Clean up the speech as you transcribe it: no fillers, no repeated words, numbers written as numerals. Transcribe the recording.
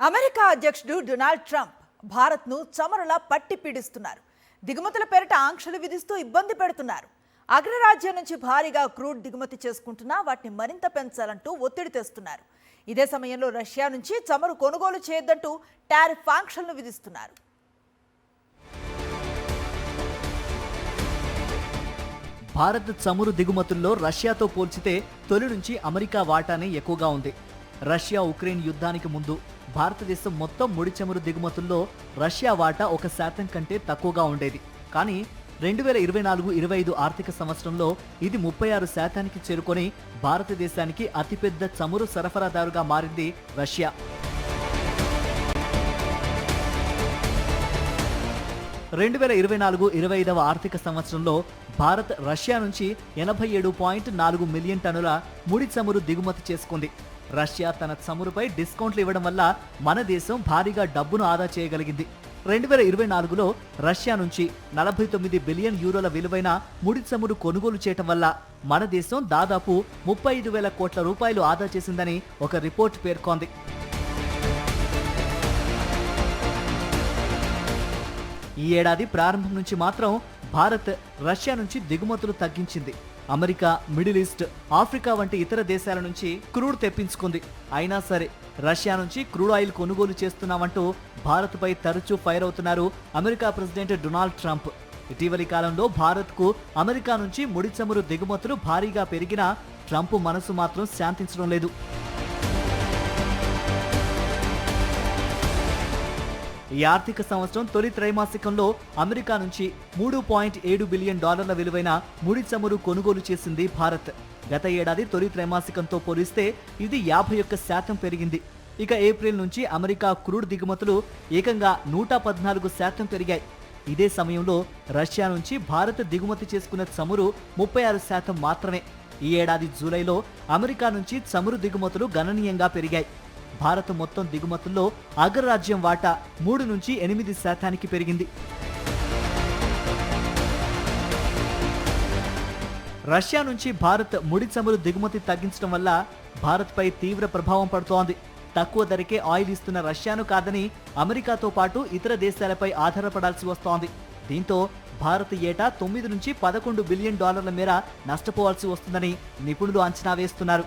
America అధ్యక్షుడు Donald Trump భారత్ను చమురులా పట్టి పీడిస్తున్నారు. దిగుమతుల పేరిట ఆంక్షలు విధిస్తూ ఇబ్బంది పెడుతున్నారు. అగ్రరాజ్యం నుంచి భారీగా క్రూడ్ దిగుమతి చేసుకుంటున్నా వాటిని మరింత పెంచాలంటూ ఒత్తిడి తెస్తున్నారు. ఇదే సమయంలో రష్యా నుంచి చమురు కొనుగోలు చేయొద్దంటూ టారిఫ్ ఆంక్షలను విధిస్తున్నారు. భారత్ చమురు దిగుమతుల్లో రష్యాతో పోల్చితే తొలి నుంచి అమెరికా వాటానే ఎక్కువగా ఉంది. రష్యా ఉక్రెయిన్ యుద్ధానికి ముందు భారతదేశం మొత్తం ముడి చమురు దిగుమతుల్లో రష్యా వాటా 1% కంటే తక్కువగా ఉండేది. కానీ 2024-25 ఆర్థిక సంవత్సరంలో ఇది 36%కి చేరుకొని భారతదేశానికి అతిపెద్ద చమురు సరఫరాదారుగా మారింది రష్యా. రెండు 2024-25 ఆర్థిక సంవత్సరంలో భారత్ రష్యా నుంచి 87.4 మిలియన్ టన్నుల ముడి చమురు దిగుమతి చేసుకుంది. రష్యా తన చమురుపై డిస్కౌంట్లు ఇవ్వడం వల్ల మన దేశం భారీగా డబ్బును ఆదా చేయగలిగింది. 2024లో రష్యా నుంచి 49 బిలియన్ యూరోల విలువైన ముడి చమురు కొనుగోలు చేయటం వల్ల మన దేశం దాదాపు 35,000 కోట్ల రూపాయలు ఆదా చేసిందని ఒక రిపోర్ట్ పేర్కొంది. ఈ ఏడాది ప్రారంభం నుంచి మాత్రం భారత్ రష్యా నుంచి దిగుమతులు తగ్గించింది. అమెరికా, మిడిల్ ఈస్ట్, ఆఫ్రికా వంటి ఇతర దేశాల నుంచి క్రూడ్ తెప్పించుకుంది. అయినా సరే రష్యా నుంచి క్రూడ్ ఆయిల్ కొనుగోలు చేస్తున్నామంటూ భారత్పై తరచూ ఫైర్ అవుతున్నారు అమెరికా ప్రెసిడెంట్ డొనాల్డ్ ట్రంప్. ఇటీవలి కాలంలో భారత్కు అమెరికా నుంచి ముడి చమురు దిగుమతులు భారీగా పెరిగినా ట్రంప్ మనసు మాత్రం శాంతించడం లేదు. ఈ ఆర్థిక సంవత్సరం తొలి త్రైమాసికంలో అమెరికా నుంచి $3.7 బిలియన్ విలువైన ముడి చమురు కొనుగోలు చేసింది భారత్. గత ఏడాది తొలి త్రైమాసికంతో పోలిస్తే ఇది 51% పెరిగింది. ఇక ఏప్రిల్ నుంచి అమెరికా క్రూడ్ దిగుమతులు ఏకంగా 114% పెరిగాయి. ఇదే సమయంలో రష్యా నుంచి భారత్ దిగుమతి చేసుకున్న చమురు 36% మాత్రమే. ఈ ఏడాది జూలైలో అమెరికా నుంచి చమురు దిగుమతులు గణనీయంగా పెరిగాయి. భారత్ మొత్తం దిగుమతుల్లో అగ్రరాజ్యం వాటా 3 నుంచి 8%కి పెరిగింది. రష్యా నుంచి భారత్ ముడి చమురు దిగుమతి తగ్గించడం వల్ల భారత్పై తీవ్ర ప్రభావం పడుతోంది. తక్కువ ధరకే ఆయిల్ ఇస్తున్న రష్యాను కాదని అమెరికాతో పాటు ఇతర దేశాలపై ఆధారపడాల్సి వస్తోంది. దీంతో భారత్ ఏటా 9 నుంచి $11 బిలియన్ మేర నష్టపోవాల్సి వస్తుందని నిపుణులు అంచనా వేస్తున్నారు.